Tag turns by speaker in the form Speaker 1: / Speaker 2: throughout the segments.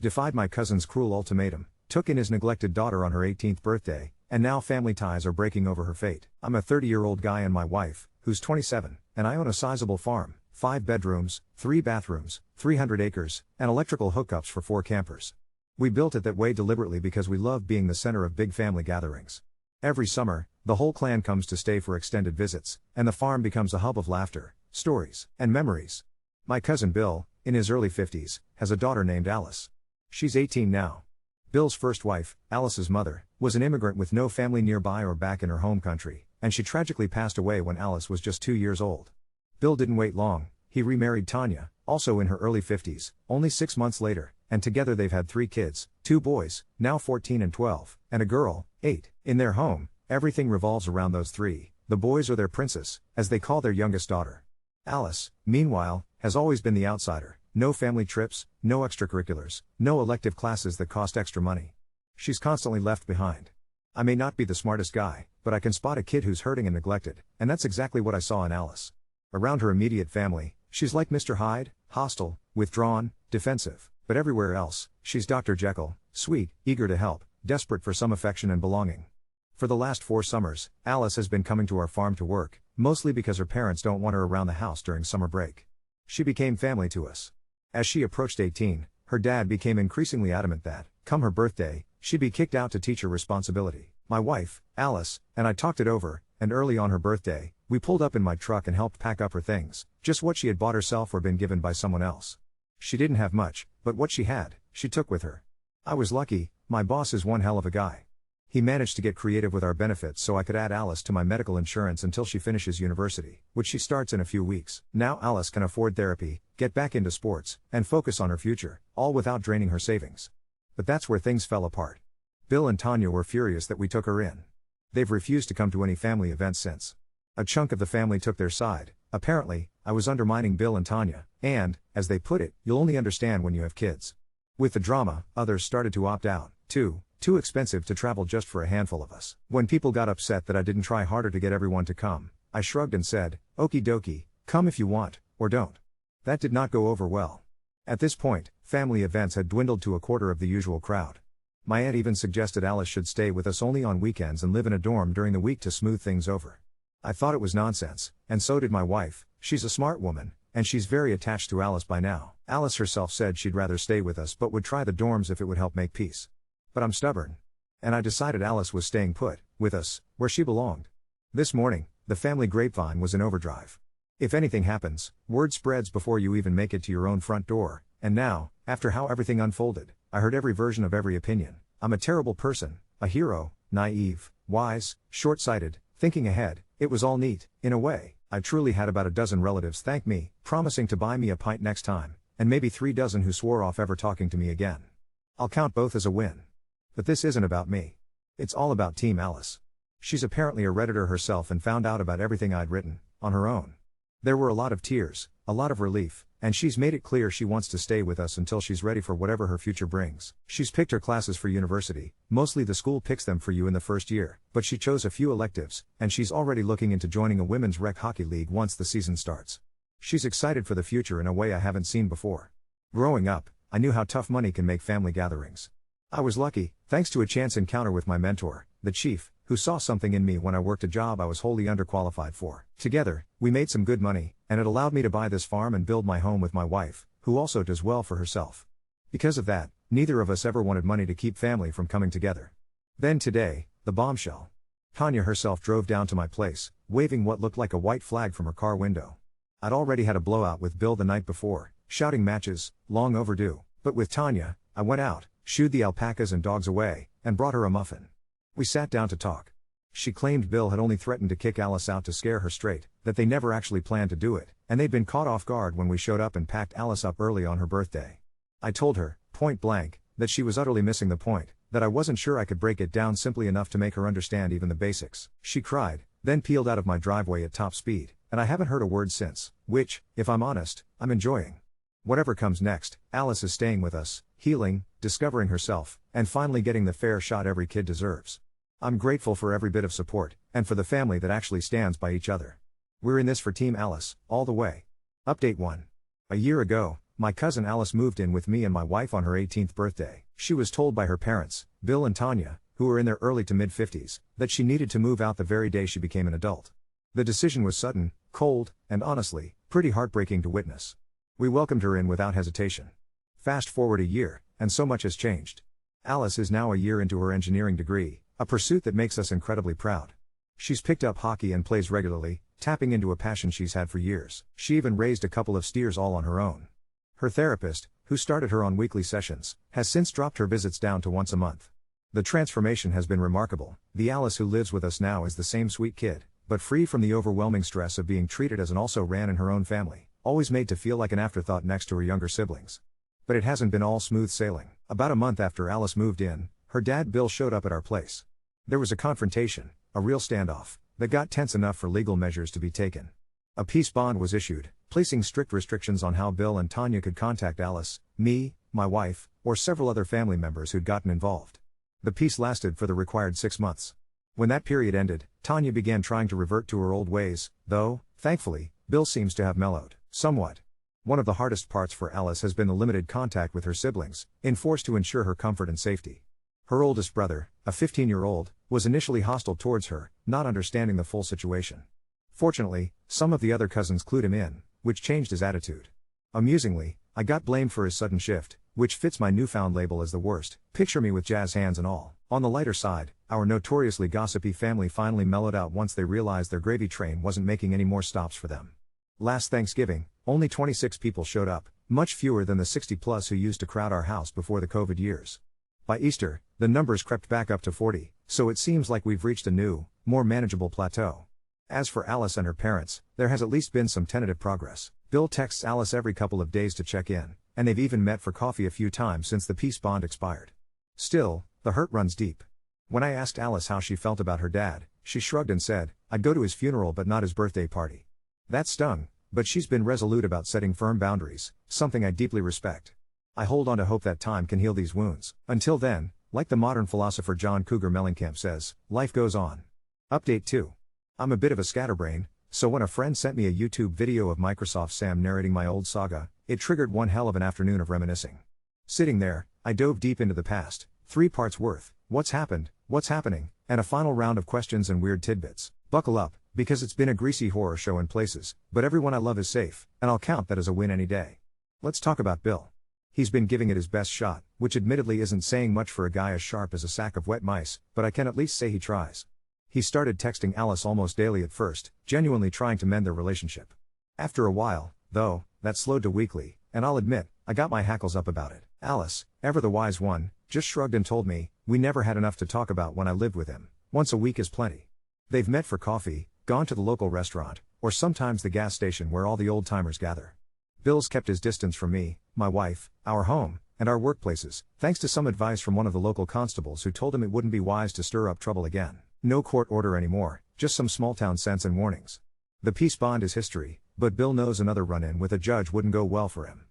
Speaker 1: Defied my cousin's cruel ultimatum, took in his neglected daughter on her 18th birthday, and now family ties are breaking over her fate. I'm a 30-year-old guy and my wife, who's 27, and I own a sizable farm, 5 bedrooms, 3 bathrooms, 300 acres, and electrical hookups for 4 campers. We built it that way deliberately because we love being the center of big family gatherings. Every summer, the whole clan comes to stay for extended visits, and the farm becomes a hub of laughter, stories, and memories. My cousin Bill, in his early 50s, has a daughter named Alice. She's 18 now. Bill's first wife, Alice's mother, was an immigrant with no family nearby or back in her home country, and she tragically passed away when Alice was just 2 years old. Bill didn't wait long. He remarried Tanya, also in her early 50s, only 6 months later, and together they've had 3 kids, 2 boys, now 14 and 12, and a girl, 8. In their home, everything revolves around those 3. The boys are their princess, as they call their youngest daughter. Alice, meanwhile, has always been the outsider. No family trips, no extracurriculars, no elective classes that cost extra money. She's constantly left behind. I may not be the smartest guy, but I can spot a kid who's hurting and neglected, and that's exactly what I saw in Alice. Around her immediate family, she's like Mr. Hyde, hostile, withdrawn, defensive, but everywhere else, she's Dr. Jekyll, sweet, eager to help, desperate for some affection and belonging. For the last 4 summers, Alice has been coming to our farm to work, mostly because her parents don't want her around the house during summer break. She became family to us. As she approached 18, her dad became increasingly adamant that, come her birthday, she'd be kicked out to teacher responsibility. My wife, Alice, and I talked it over, and early on her birthday, we pulled up in my truck and helped pack up her things, just what she had bought herself or been given by someone else. She didn't have much, but what she had, she took with her. I was lucky. My boss is one hell of a guy. He managed to get creative with our benefits so I could add Alice to my medical insurance until she finishes university, which she starts in a few weeks. Now Alice can afford therapy, get back into sports, and focus on her future, all without draining her savings. But that's where things fell apart. Bill and Tanya were furious that we took her in. They've refused to come to any family events since. A chunk of the family took their side. Apparently, I was undermining Bill and Tanya, and, as they put it, you'll only understand when you have kids. With the drama, others started to opt out, too. Too expensive to travel just for a handful of us. When people got upset that I didn't try harder to get everyone to come, I shrugged and said, okie dokie, come if you want, or don't. That did not go over well. At this point, family events had dwindled to a quarter of the usual crowd. My aunt even suggested Alice should stay with us only on weekends and live in a dorm during the week to smooth things over. I thought it was nonsense, and so did my wife. She's a smart woman, and she's very attached to Alice by now. Alice herself said she'd rather stay with us but would try the dorms if it would help make peace. But I'm stubborn. And I decided Alice was staying put, with us, where she belonged. This morning, the family grapevine was in overdrive. If anything happens, word spreads before you even make it to your own front door, and now, after how everything unfolded, I heard every version of every opinion. I'm a terrible person, a hero, naive, wise, short-sighted, thinking ahead. It was all neat, in a way. I truly had about a dozen relatives thank me, promising to buy me a pint next time, and maybe 3 dozen who swore off ever talking to me again. I'll count both as a win. But this isn't about me. It's all about Team Alice. She's apparently a Redditor herself and found out about everything I'd written, on her own. There were a lot of tears, a lot of relief, and she's made it clear she wants to stay with us until she's ready for whatever her future brings. She's picked her classes for university, mostly the school picks them for you in the first year, but she chose a few electives, and she's already looking into joining a women's rec hockey league once the season starts. She's excited for the future in a way I haven't seen before. Growing up, I knew how tough money can make family gatherings. I was lucky, thanks to a chance encounter with my mentor, the chief, who saw something in me when I worked a job I was wholly underqualified for. Together, we made some good money, and it allowed me to buy this farm and build my home with my wife, who also does well for herself. Because of that, neither of us ever wanted money to keep family from coming together. Then today, the bombshell. Tanya herself drove down to my place, waving what looked like a white flag from her car window. I'd already had a blowout with Bill the night before, shouting matches, long overdue, but with Tanya, I went out, shooed the alpacas and dogs away, and brought her a muffin. We sat down to talk. She claimed Bill had only threatened to kick Alice out to scare her straight, that they never actually planned to do it, and they'd been caught off guard when we showed up and packed Alice up early on her birthday. I told her, point blank, that she was utterly missing the point, that I wasn't sure I could break it down simply enough to make her understand even the basics. She cried, then peeled out of my driveway at top speed, and I haven't heard a word since, which, if I'm honest, I'm enjoying. Whatever comes next, Alice is staying with us, healing, discovering herself, and finally getting the fair shot every kid deserves. I'm grateful for every bit of support, and for the family that actually stands by each other. We're in this for Team Alice, all the way. Update 1. A year ago, my cousin Alice moved in with me and my wife on her 18th birthday. She was told by her parents, Bill and Tanya, who were in their early to mid-50s, that she needed to move out the very day she became an adult. The decision was sudden, cold, and honestly, pretty heartbreaking to witness. We welcomed her in without hesitation. Fast forward a year, and so much has changed. Alice is now a year into her engineering degree, a pursuit that makes us incredibly proud. She's picked up hockey and plays regularly, tapping into a passion she's had for years. She even raised a couple of steers all on her own. Her therapist, who started her on weekly sessions, has since dropped her visits down to once a month. The transformation has been remarkable. The Alice who lives with us now is the same sweet kid, but free from the overwhelming stress of being treated as an also-ran in her own family, always made to feel like an afterthought next to her younger siblings. But it hasn't been all smooth sailing. About a month after Alice moved in, her dad Bill showed up at our place. There was a confrontation, a real standoff, that got tense enough for legal measures to be taken. A peace bond was issued, placing strict restrictions on how Bill and Tanya could contact Alice, me, my wife, or several other family members who'd gotten involved. The peace lasted for the required 6 months. When that period ended, Tanya began trying to revert to her old ways, though, thankfully, Bill seems to have mellowed somewhat. One of the hardest parts for Alice has been the limited contact with her siblings, enforced to ensure her comfort and safety. Her oldest brother, a 15-year-old, was initially hostile towards her, not understanding the full situation. Fortunately, some of the other cousins clued him in, which changed his attitude. Amusingly, I got blamed for his sudden shift, which fits my newfound label as the worst. Picture me with jazz hands and all. On the lighter side, our notoriously gossipy family finally mellowed out once they realized their gravy train wasn't making any more stops for them. Last Thanksgiving, only 26 people showed up, much fewer than the 60+ who used to crowd our house before the COVID years. By Easter, the numbers crept back up to 40, so it seems like we've reached a new, more manageable plateau. As for Alice and her parents, there has at least been some tentative progress. Bill texts Alice every couple of days to check in, and they've even met for coffee a few times since the peace bond expired. Still, the hurt runs deep. When I asked Alice how she felt about her dad, she shrugged and said, "I'd go to his funeral but not his birthday party." That stung, but she's been resolute about setting firm boundaries, something I deeply respect. I hold on to hope that time can heal these wounds. Until then, like the modern philosopher John Cougar Mellencamp says, life goes on. Update 2. I'm a bit of a scatterbrain, so when a friend sent me a YouTube video of Microsoft Sam narrating my old saga, it triggered one hell of an afternoon of reminiscing. Sitting there, I dove deep into the past, 3 parts worth, what's happened, what's happening, and a final round of questions and weird tidbits. Buckle up, because it's been a greasy horror show in places, but everyone I love is safe, and I'll count that as a win any day. Let's talk about Bill. He's been giving it his best shot, which admittedly isn't saying much for a guy as sharp as a sack of wet mice, but I can at least say he tries. He started texting Alice almost daily at first, genuinely trying to mend their relationship. After a while, though, that slowed to weekly, and I'll admit, I got my hackles up about it. Alice, ever the wise one, just shrugged and told me, we never had enough to talk about when I lived with him. Once a week is plenty. They've met for coffee, gone to the local restaurant, or sometimes the gas station where all the old-timers gather. Bill's kept his distance from me, my wife, our home, and our workplaces, thanks to some advice from one of the local constables who told him it wouldn't be wise to stir up trouble again. No court order anymore, just some small-town sense and warnings. The peace bond is history, but Bill knows another run-in with a judge wouldn't go well for him.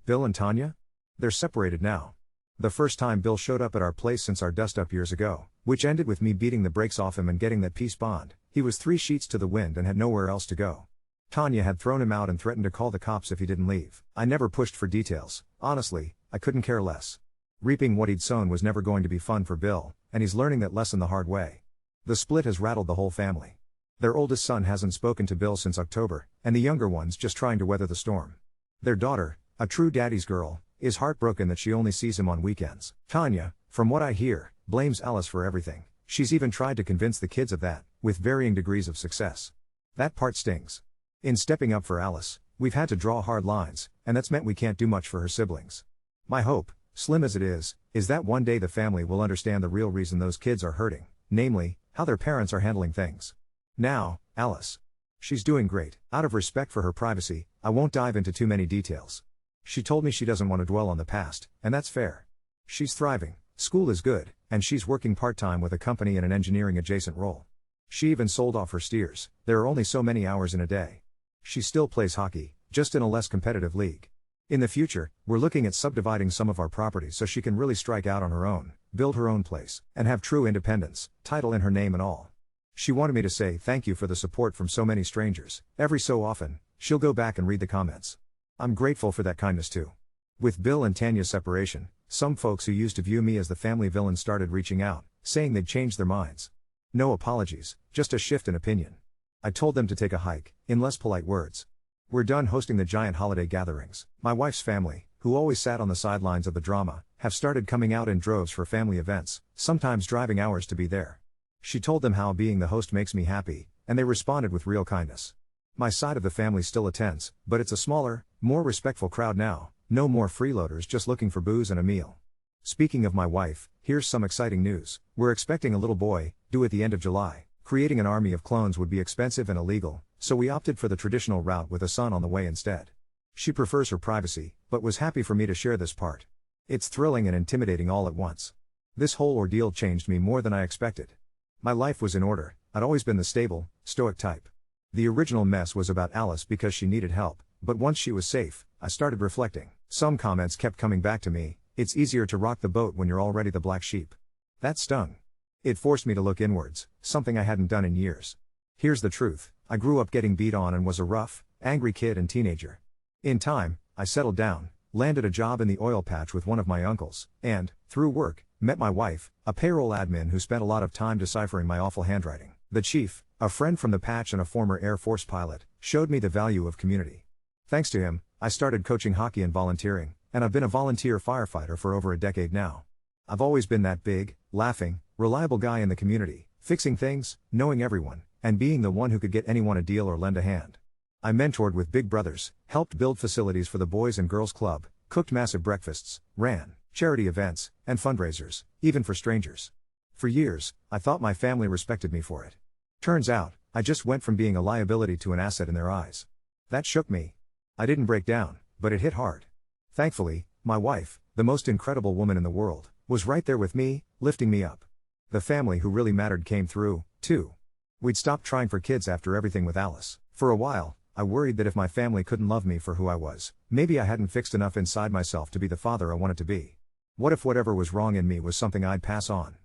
Speaker 1: Bill and Tanya? They're separated now. The first time Bill showed up at our place since our dust-up years ago, which ended with me beating the brakes off him and getting that peace bond, he was 3 sheets to the wind and had nowhere else to go. Tanya had thrown him out and threatened to call the cops if he didn't leave. I never pushed for details, honestly, I couldn't care less. Reaping what he'd sown was never going to be fun for Bill, and he's learning that lesson the hard way. The split has rattled the whole family. Their oldest son hasn't spoken to Bill since October, and the younger one's just trying to weather the storm. Their daughter, a true daddy's girl, is heartbroken that she only sees him on weekends. Tanya, from what I hear, blames Alice for everything. She's even tried to convince the kids of that, with varying degrees of success. That part stings. In stepping up for Alice, we've had to draw hard lines, and that's meant we can't do much for her siblings. My hope, slim as it is that one day the family will understand the real reason those kids are hurting, namely, how their parents are handling things. Now, Alice. She's doing great. Out of respect for her privacy, I won't dive into too many details. She told me she doesn't want to dwell on the past, and that's fair. She's thriving, school is good, and she's working part-time with a company in an engineering-adjacent role. She even sold off her steers. There are only so many hours in a day. She still plays hockey, just in a less competitive league. In the future, we're looking at subdividing some of our properties so she can really strike out on her own, build her own place, and have true independence, title in her name and all. She wanted me to say thank you for the support from so many strangers. Every so often, she'll go back and read the comments. I'm grateful for that kindness too. With Bill and Tanya's separation, some folks who used to view me as the family villain started reaching out, saying they'd changed their minds. No apologies, just a shift in opinion. I told them to take a hike, in less polite words. We're done hosting the giant holiday gatherings. My wife's family, who always sat on the sidelines of the drama, have started coming out in droves for family events, sometimes driving hours to be there. She told them how being the host makes me happy, and they responded with real kindness. My side of the family still attends, but it's a smaller, more respectful crowd now, no more freeloaders just looking for booze and a meal. Speaking of my wife, here's some exciting news. We're expecting a little boy, due at the end of July. Creating an army of clones would be expensive and illegal, so we opted for the traditional route with a son on the way instead. She prefers her privacy, but was happy for me to share this part. It's thrilling and intimidating all at once. This whole ordeal changed me more than I expected. My life was in order, I'd always been the stable, stoic type. The original mess was about Alice because she needed help, but once she was safe, I started reflecting. Some comments kept coming back to me, it's easier to rock the boat when you're already the black sheep. That stung. It forced me to look inwards, something I hadn't done in years. Here's the truth, I grew up getting beat on and was a rough, angry kid and teenager. In time, I settled down, landed a job in the oil patch with one of my uncles, and, through work, met my wife, a payroll admin who spent a lot of time deciphering my awful handwriting. The chief, a friend from the patch and a former Air Force pilot, showed me the value of community. Thanks to him, I started coaching hockey and volunteering, and I've been a volunteer firefighter for over a decade now. I've always been that big, laughing, reliable guy in the community, fixing things, knowing everyone, and being the one who could get anyone a deal or lend a hand. I mentored with big brothers, helped build facilities for the Boys and Girls Club, cooked massive breakfasts, ran charity events, and fundraisers, even for strangers. For years, I thought my family respected me for it. Turns out, I just went from being a liability to an asset in their eyes. That shook me. I didn't break down, but it hit hard. Thankfully, my wife, the most incredible woman in the world, was right there with me, lifting me up. The family who really mattered came through, too. We'd stopped trying for kids after everything with Alice. For a while, I worried that if my family couldn't love me for who I was, maybe I hadn't fixed enough inside myself to be the father I wanted to be. What if whatever was wrong in me was something I'd pass on?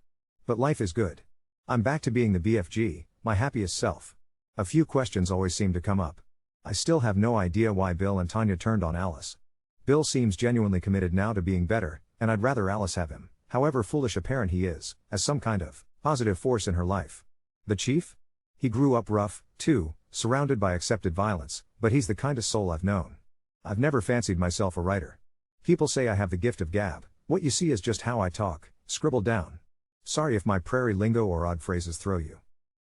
Speaker 1: But life is good. I'm back to being the BFG, my happiest self. A few questions always seem to come up. I still have no idea why Bill and Tanya turned on Alice. Bill seems genuinely committed now to being better, and I'd rather Alice have him, however foolish a parent he is, as some kind of positive force in her life. The chief? He grew up rough, too, surrounded by accepted violence, but he's the kindest soul I've known. I've never fancied myself a writer. People say I have the gift of gab. What you see is just how I talk, scribbled down. Sorry if my prairie lingo or odd phrases throw you.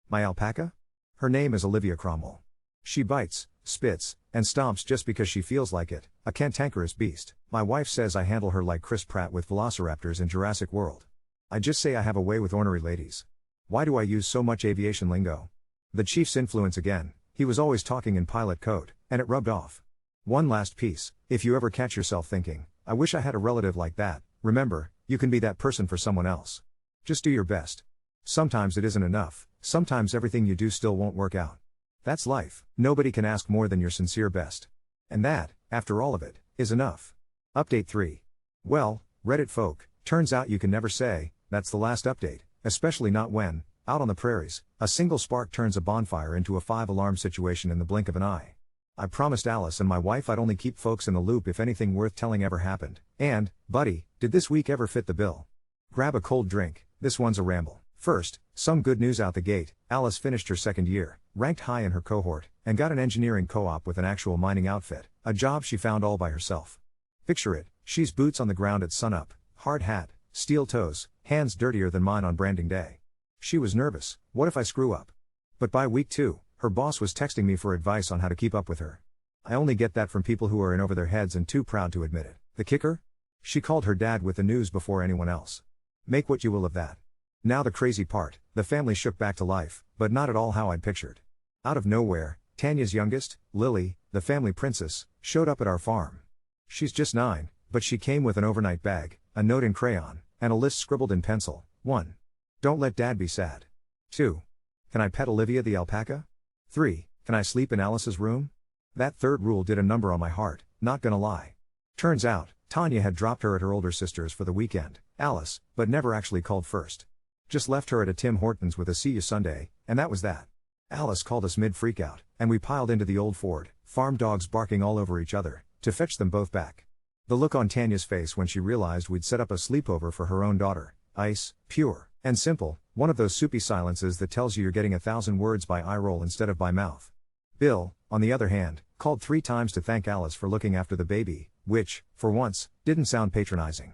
Speaker 1: My alpaca? Her name is Olivia Cromwell. She bites, spits, and stomps just because she feels like it, a cantankerous beast. My wife says I handle her like Chris Pratt with velociraptors in Jurassic World. I just say I have a way with ornery ladies. Why do I use so much aviation lingo? The chief's influence again, he was always talking in pilot code, and it rubbed off. One last piece, if you ever catch yourself thinking, I wish I had a relative like that, remember, you can be that person for someone else. Just do your best. Sometimes it isn't enough, sometimes everything you do still won't work out. That's life, nobody can ask more than your sincere best. And that, after all of it, is enough. Update 3. Well, Reddit folk, turns out you can never say, that's the last update, especially not when, out on the prairies, a single spark turns a bonfire into a 5-alarm situation in the blink of an eye. I promised Alice and my wife I'd only keep folks in the loop if anything worth telling ever happened, and, buddy, did this week ever fit the bill? Grab a cold drink, this one's a ramble. First, some good news out the gate, Alice finished her second year, ranked high in her cohort, and got an engineering co-op with an actual mining outfit, a job she found all by herself. Picture it, she's boots on the ground at sunup, hard hat, steel toes, hands dirtier than mine on branding day. She was nervous, what if I screw up? But by week 2, her boss was texting me for advice on how to keep up with her. I only get that from people who are in over their heads and too proud to admit it. The kicker? She called her dad with the news before anyone else. Make what you will of that. Now the crazy part, the family shook back to life, but not at all how I'd pictured. Out of nowhere, Tanya's youngest, Lily, the family princess, showed up at our farm. She's just 9, but she came with an overnight bag, a note in crayon, and a list scribbled in pencil. 1. Don't let Dad be sad. 2. Can I pet Olivia the alpaca? 3. Can I sleep in Alice's room? That third rule did a number on my heart, not gonna lie. Turns out, Tanya had dropped her at her older sister's for the weekend, Alice, but never actually called first. Just left her at a Tim Hortons with a see you Sunday, and that was that. Alice called us mid-freakout, and we piled into the old Ford, farm dogs barking all over each other, to fetch them both back. The look on Tanya's face when she realized we'd set up a sleepover for her own daughter. Ice, pure, and simple, one of those soupy silences that tells you you're getting 1,000 words by eye roll instead of by mouth. Bill, on the other hand, called 3 times to thank Alice for looking after the baby, which, for once, didn't sound patronizing.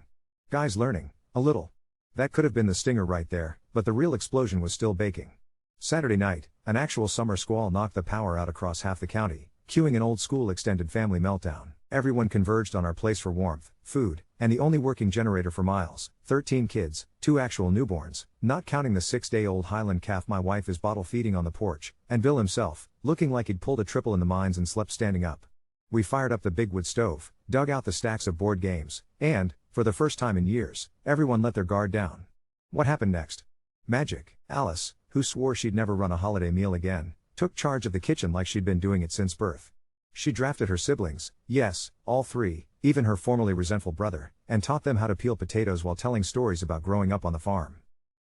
Speaker 1: Guys learning, a little. That could have been the stinger right there, but the real explosion was still baking. Saturday night, an actual summer squall knocked the power out across half the county, cueing an old-school extended family meltdown. Everyone converged on our place for warmth, food, and the only working generator for miles. 13 kids, 2 actual newborns, not counting the 6-day-old Highland calf my wife is bottle feeding on the porch, and Bill himself, looking like he'd pulled a triple in the mines and slept standing up. We fired up the big wood stove, dug out the stacks of board games, and, for the first time in years, everyone let their guard down. What happened next? Magic. Alice, who swore she'd never run a holiday meal again, took charge of the kitchen like she'd been doing it since birth. She drafted her siblings, yes, all 3, even her formerly resentful brother, and taught them how to peel potatoes while telling stories about growing up on the farm.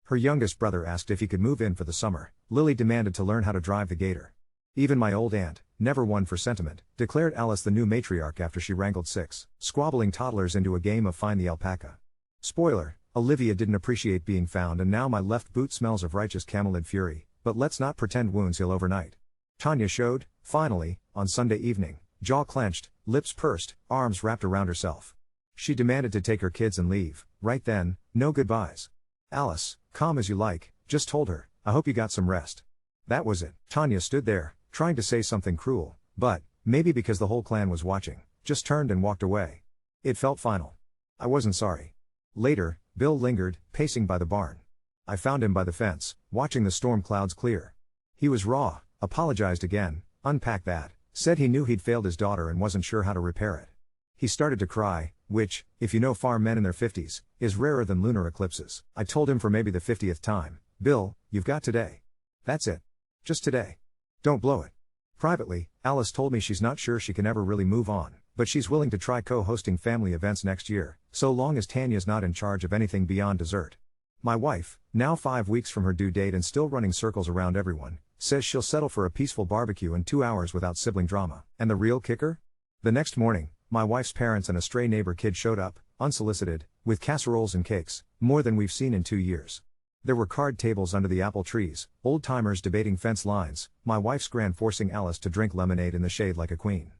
Speaker 1: Her youngest brother asked if he could move in for the summer. Lily demanded to learn how to drive the gator. Even my old aunt, never one for sentiment, declared Alice the new matriarch after she wrangled 6 squabbling toddlers into a game of Find the Alpaca. Spoiler, Olivia didn't appreciate being found and now my left boot smells of righteous camelid fury, but let's not pretend wounds heal overnight. Tanya showed, finally, on Sunday evening, jaw clenched, lips pursed, arms wrapped around herself. She demanded to take her kids and leave, right then, no goodbyes. Alice, calm as you like, just told her, I hope you got some rest. That was it. Tanya stood there, trying to say something cruel, but, maybe because the whole clan was watching, just turned and walked away. It felt final. I wasn't sorry. Later, Bill lingered, pacing by the barn. I found him by the fence, watching the storm clouds clear. He was raw, apologized again, unpacked that, said he knew he'd failed his daughter and wasn't sure how to repair it. He started to cry, which, if you know farm men in their 50s, is rarer than lunar eclipses. I told him for maybe the 50th time, Bill, you've got today. That's it. Just today. Don't blow it. Privately, Alice told me she's not sure she can ever really move on, but she's willing to try co-hosting family events next year, so long as Tanya's not in charge of anything beyond dessert. My wife, now 5 weeks from her due date and still running circles around everyone, says she'll settle for a peaceful barbecue in 2 hours without sibling drama. And the real kicker? The next morning, my wife's parents and a stray neighbor kid showed up, unsolicited, with casseroles and cakes, more than we've seen in 2 years. There were card tables under the apple trees, old-timers debating fence lines, my wife's grand forcing Alice to drink lemonade in the shade like a queen.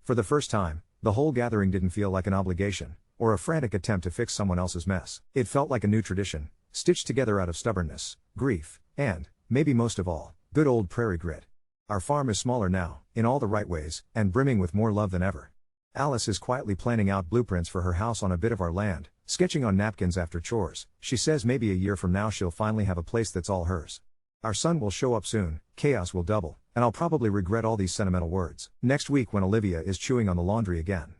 Speaker 1: For the first time, the whole gathering didn't feel like an obligation, or a frantic attempt to fix someone else's mess. It felt like a new tradition, stitched together out of stubbornness, grief, and, maybe most of all, good old prairie grit. Our farm is smaller now, in all the right ways, and brimming with more love than ever. Alice is quietly planning out blueprints for her house on a bit of our land, sketching on napkins after chores. She says maybe a year from now she'll finally have a place that's all hers. Our son will show up soon, chaos will double, and I'll probably regret all these sentimental words next week when Olivia is chewing on the laundry again.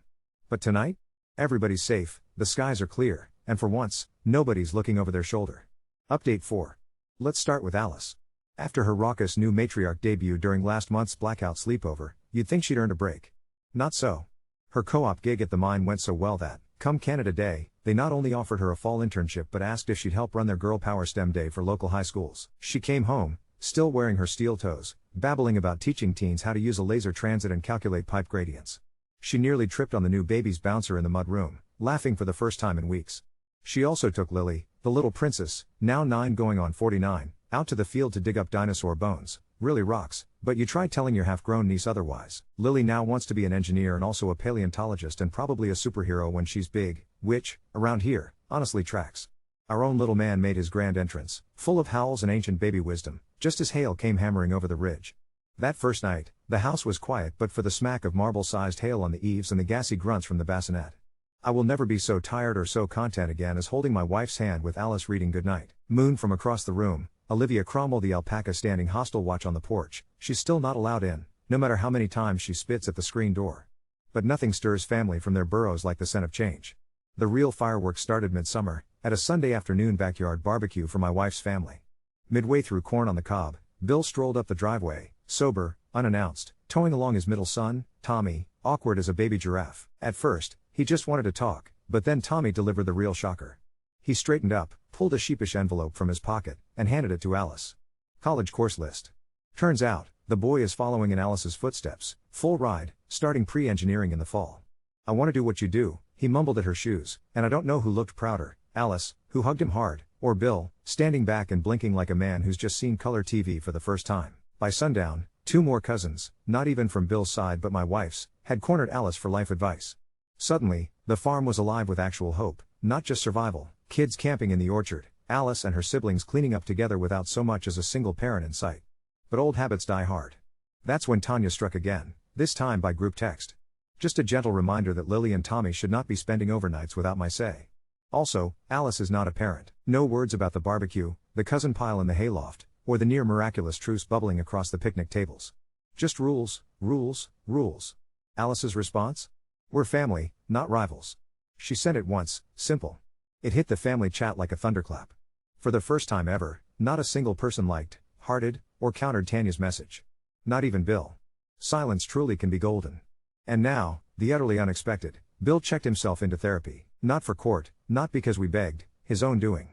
Speaker 1: But tonight? Everybody's safe, the skies are clear, and for once, nobody's looking over their shoulder. Update 4. Let's start with Alice. After her raucous new matriarch debut during last month's blackout sleepover, you'd think she'd earned a break. Not so. Her co-op gig at the mine went so well that, come Canada Day, they not only offered her a fall internship but asked if she'd help run their Girl Power STEM Day for local high schools. She came home, still wearing her steel toes, babbling about teaching teens how to use a laser transit and calculate pipe gradients. She nearly tripped on the new baby's bouncer in the mud room, laughing for the first time in weeks. She also took Lily, the little princess, now 9 going on 49, out to the field to dig up dinosaur bones. Really rocks, but you try telling your half-grown niece otherwise. Lily now wants to be an engineer and also a paleontologist and probably a superhero when she's big, which, around here, honestly tracks. Our own little man made his grand entrance, full of howls and ancient baby wisdom, just as hail came hammering over the ridge. That first night, the house was quiet but for the smack of marble-sized hail on the eaves and the gassy grunts from the bassinet. I will never be so tired or so content again as holding my wife's hand with Alice reading goodnight. Moon from across the room, Olivia Cromwell the alpaca standing hostile watch on the porch. She's still not allowed in, no matter how many times she spits at the screen door. But nothing stirs family from their burrows like the scent of change. The real fireworks started midsummer, at a Sunday afternoon backyard barbecue for my wife's family. Midway through corn on the cob, Bill strolled up the driveway, sober, unannounced, towing along his middle son, Tommy, awkward as a baby giraffe. At first, he just wanted to talk, but then Tommy delivered the real shocker. He straightened up, pulled a sheepish envelope from his pocket, and handed it to Alice. College course list. Turns out, the boy is following in Alice's footsteps, full ride, starting pre-engineering in the fall. I want to do what you do, he mumbled at her shoes, and I don't know who looked prouder, Alice, who hugged him hard, or Bill, standing back and blinking like a man who's just seen color TV for the first time. By sundown, 2 more cousins, not even from Bill's side but my wife's, had cornered Alice for life advice. Suddenly, the farm was alive with actual hope, not just survival, kids camping in the orchard, Alice and her siblings cleaning up together without so much as a single parent in sight. But old habits die hard. That's when Tanya struck again, this time by group text. Just a gentle reminder that Lily and Tommy should not be spending overnights without my say. Also, Alice is not a parent. No words about the barbecue, the cousin pile in the hayloft, or the near miraculous truce bubbling across the picnic tables. Just rules, rules, rules. Alice's response? We're family, not rivals. She sent it once, simple. It hit the family chat like a thunderclap. For the first time ever, not a single person liked, hearted, or countered Tanya's message. Not even Bill. Silence truly can be golden. And now, the utterly unexpected, Bill checked himself into therapy, not for court, not because we begged, his own doing.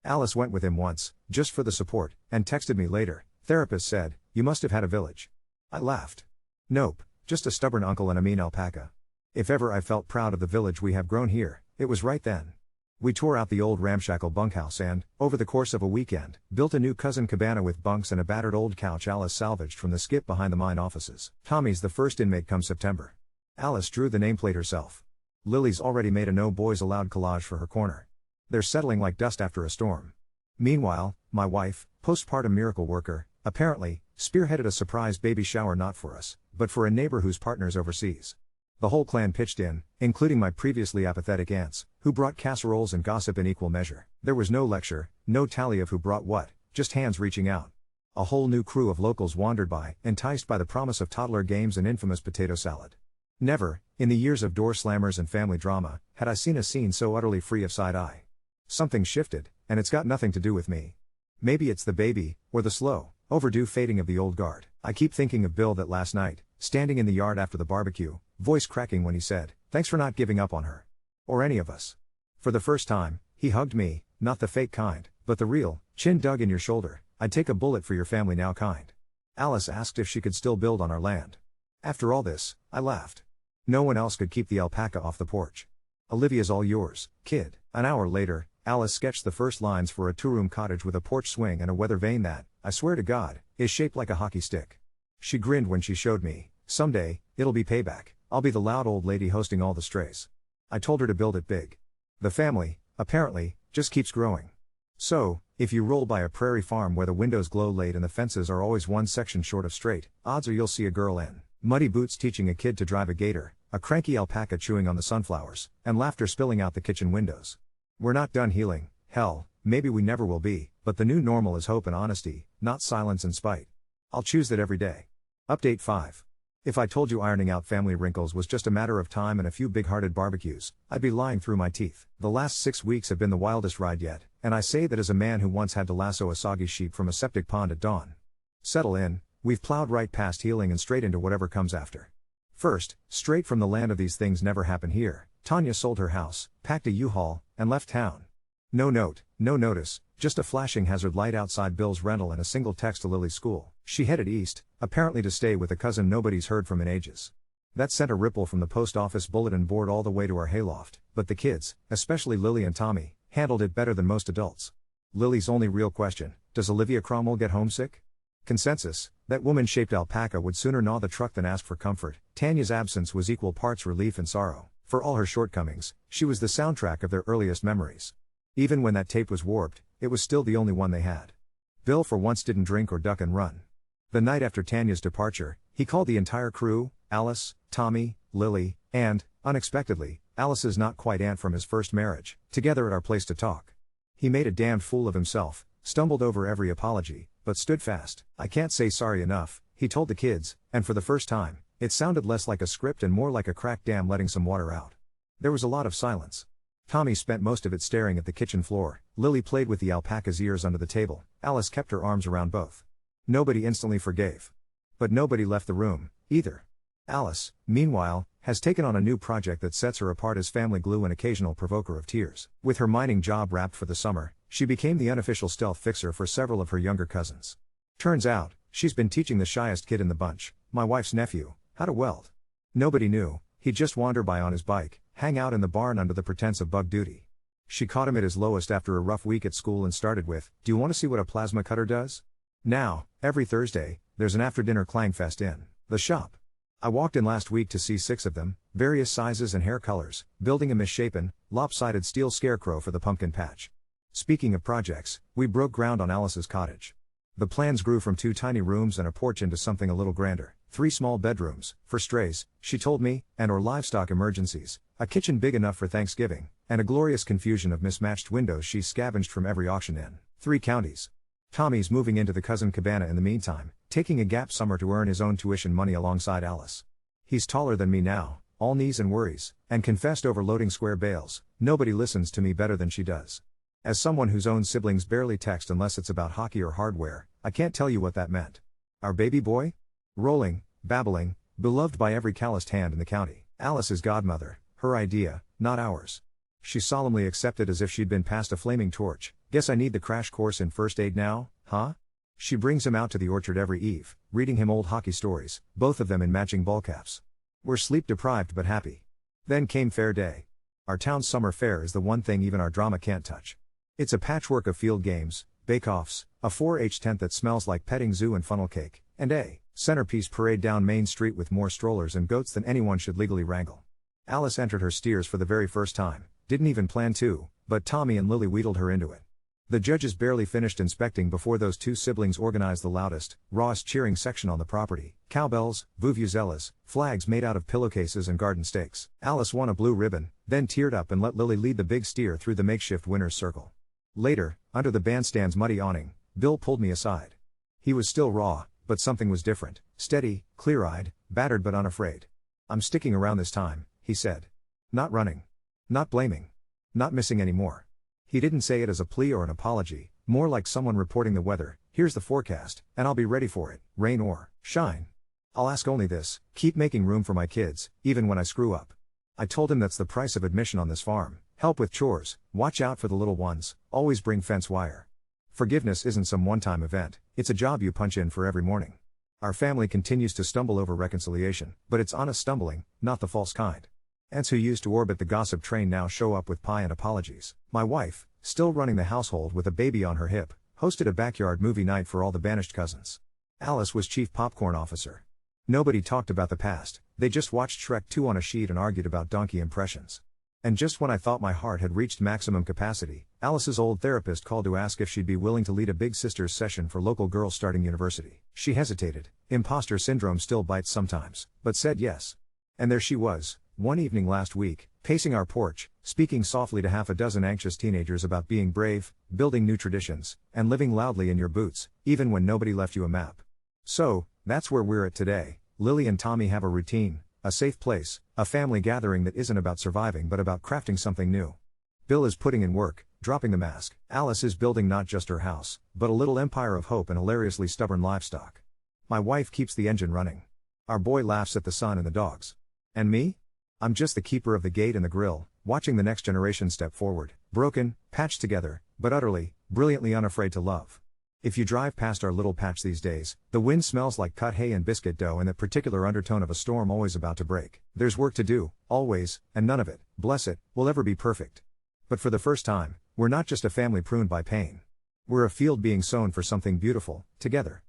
Speaker 1: Alice went with him once, just for the support, and texted me later, therapist said, you must have had a village. I laughed. Nope, just a stubborn uncle and a mean alpaca. If ever I felt proud of the village we have grown here, it was right then. We tore out the old ramshackle bunkhouse and, over the course of a weekend, built a new cousin cabana with bunks and a battered old couch Alice salvaged from the skip behind the mine offices. Tommy's the first inmate come September. Alice drew the nameplate herself. Lily's already made a no boys allowed collage for her corner. They're settling like dust after a storm. Meanwhile, my wife, postpartum miracle worker, apparently, spearheaded a surprise baby shower not for us, but for a neighbor whose partner's overseas. The whole clan pitched in, including my previously apathetic aunts, who brought casseroles and gossip in equal measure. There was no lecture, no tally of who brought what, just hands reaching out. A whole new crew of locals wandered by, enticed by the promise of toddler games and infamous potato salad. Never, in the years of door slammers and family drama, had I seen a scene so utterly free of side-eye. Something shifted, and it's got nothing to do with me. Maybe it's the baby, or the slow, overdue fading of the old guard. I keep thinking of Bill that last night, standing in the yard after the barbecue, voice cracking when he said, thanks for not giving up on her. Or any of us. For the first time, he hugged me, not the fake kind, but the real, chin dug in your shoulder, I'd take a bullet for your family now kind. Alice asked if she could still build on our land. After all this, I laughed. No one else could keep the alpaca off the porch. Olivia's all yours, kid. An hour later, Alice sketched the first lines for a 2-room cottage with a porch swing and a weather vane that, I swear to God, is shaped like a hockey stick. She grinned when she showed me, someday, it'll be payback, I'll be the loud old lady hosting all the strays. I told her to build it big. The family, apparently, just keeps growing. So, if you roll by a prairie farm where the windows glow late and the fences are always one section short of straight, odds are you'll see a girl in muddy boots teaching a kid to drive a gator, a cranky alpaca chewing on the sunflowers, and laughter spilling out the kitchen windows. We're not done healing, hell, maybe we never will be, but the new normal is hope and honesty, not silence and spite. I'll choose that every day. Update 5. If I told you ironing out family wrinkles was just a matter of time and a few big-hearted barbecues, I'd be lying through my teeth. The last 6 weeks have been the wildest ride yet, and I say that as a man who once had to lasso a soggy sheep from a septic pond at dawn. Settle in, we've plowed right past healing and straight into whatever comes after. First, straight from the land of these things never happen here, Tanya sold her house, packed a U-Haul, and left town. No note, no notice, just a flashing hazard light outside Bill's rental and a single text to Lily's school. She headed east, apparently to stay with a cousin nobody's heard from in ages. That sent a ripple from the post office bulletin board all the way to our hayloft, but the kids, especially Lily and Tommy, handled it better than most adults. Lily's only real question, does Olivia Cromwell get homesick? Consensus, that woman-shaped alpaca would sooner gnaw the truck than ask for comfort. Tanya's absence was equal parts relief and sorrow. For all her shortcomings, she was the soundtrack of their earliest memories. Even when that tape was warped, it was still the only one they had. Bill for once didn't drink or duck and run. The night after Tanya's departure, he called the entire crew, Alice, Tommy, Lily, and, unexpectedly, Alice's not-quite-aunt from his first marriage, together at our place to talk. He made a damned fool of himself, stumbled over every apology, but stood fast. I can't say sorry enough, he told the kids, and for the first time, it sounded less like a script and more like a cracked dam letting some water out. There was a lot of silence. Tommy spent most of it staring at the kitchen floor, Lily played with the alpaca's ears under the table, Alice kept her arms around both. Nobody instantly forgave. But nobody left the room, either. Alice, meanwhile, has taken on a new project that sets her apart as family glue and occasional provoker of tears. With her mining job wrapped for the summer, she became the unofficial stealth fixer for several of her younger cousins. Turns out, she's been teaching the shyest kid in the bunch, my wife's nephew, how to weld. Nobody knew, He'd just wander by on his bike, hang out in the barn under the pretense of bug duty. She caught him at his lowest after a rough week at school and started with, "Do you want to see what a plasma cutter does?" Now, every Thursday, there's an after-dinner clangfest in the shop. I walked in last week to see 6 of them, various sizes and hair colors, building a misshapen, lopsided steel scarecrow for the pumpkin patch. Speaking of projects, we broke ground on Alice's cottage. The plans grew from 2 tiny rooms and a porch into something a little grander, 3 small bedrooms, for strays, she told me, and/or livestock emergencies, a kitchen big enough for Thanksgiving, and a glorious confusion of mismatched windows she scavenged from every auction in 3 counties. Tommy's moving into the cousin cabana in the meantime, taking a gap summer to earn his own tuition money alongside Alice. He's taller than me now, all knees and worries, and confessed overloading square bales, "Nobody listens to me better than she does." As someone whose own siblings barely text unless it's about hockey or hardware, I can't tell you what that meant. Our baby boy? Rolling, babbling, beloved by every calloused hand in the county. Alice's godmother, her idea, not ours. She solemnly accepted as if she'd been passed a flaming torch. "Guess I need the crash course in first aid now, huh?" She brings him out to the orchard every eve, reading him old hockey stories, both of them in matching ball caps. We're sleep deprived but happy. Then came fair day. Our town's summer fair is the one thing even our drama can't touch. It's a patchwork of field games, bake-offs, a 4-H tent that smells like petting zoo and funnel cake, and a centerpiece parade down Main Street with more strollers and goats than anyone should legally wrangle. Alice entered her steers for the very first time, didn't even plan to, but Tommy and Lily wheedled her into it. The judges barely finished inspecting before those 2 siblings organized the loudest, rawest cheering section on the property, cowbells, vuvuzelas, flags made out of pillowcases and garden stakes. Alice won a blue ribbon, then teared up and let Lily lead the big steer through the makeshift winner's circle. Later, under the bandstand's muddy awning, Bill pulled me aside. He was still raw, but something was different, steady, clear-eyed, battered but unafraid. "I'm sticking around this time," he said. "Not running. Not blaming. Not missing anymore." He didn't say it as a plea or an apology, more like someone reporting the weather. "Here's the forecast, and I'll be ready for it, rain or shine. I'll ask only this, keep making room for my kids, even when I screw up." I told him that's the price of admission on this farm. Help with chores, watch out for the little ones, always bring fence wire. Forgiveness isn't some one-time event, it's a job you punch in for every morning. Our family continues to stumble over reconciliation, but it's honest stumbling, not the false kind. Aunts who used to orbit the gossip train now show up with pie and apologies. My wife, still running the household with a baby on her hip, hosted a backyard movie night for all the banished cousins. Alice was chief popcorn officer. Nobody talked about the past, they just watched Shrek 2 on a sheet and argued about donkey impressions. And just when I thought my heart had reached maximum capacity, Alice's old therapist called to ask if she'd be willing to lead a Big Sisters session for local girls starting university. She hesitated, imposter syndrome still bites sometimes, but said yes. And there she was, one evening last week, pacing our porch, speaking softly to half a dozen anxious teenagers about being brave, building new traditions, and living loudly in your boots, even when nobody left you a map. So, that's where we're at today. Lily and Tommy have a routine, a safe place, a family gathering that isn't about surviving but about crafting something new. Bill is putting in work, dropping the mask. Alice is building not just her house, but a little empire of hope and hilariously stubborn livestock. My wife keeps the engine running. Our boy laughs at the sun and the dogs. And me? I'm just the keeper of the gate and the grill, watching the next generation step forward, broken, patched together, but utterly, brilliantly unafraid to love. If you drive past our little patch these days, the wind smells like cut hay and biscuit dough and that particular undertone of a storm always about to break. There's work to do, always, and none of it, bless it, will ever be perfect. But for the first time, we're not just a family pruned by pain. We're a field being sown for something beautiful, together.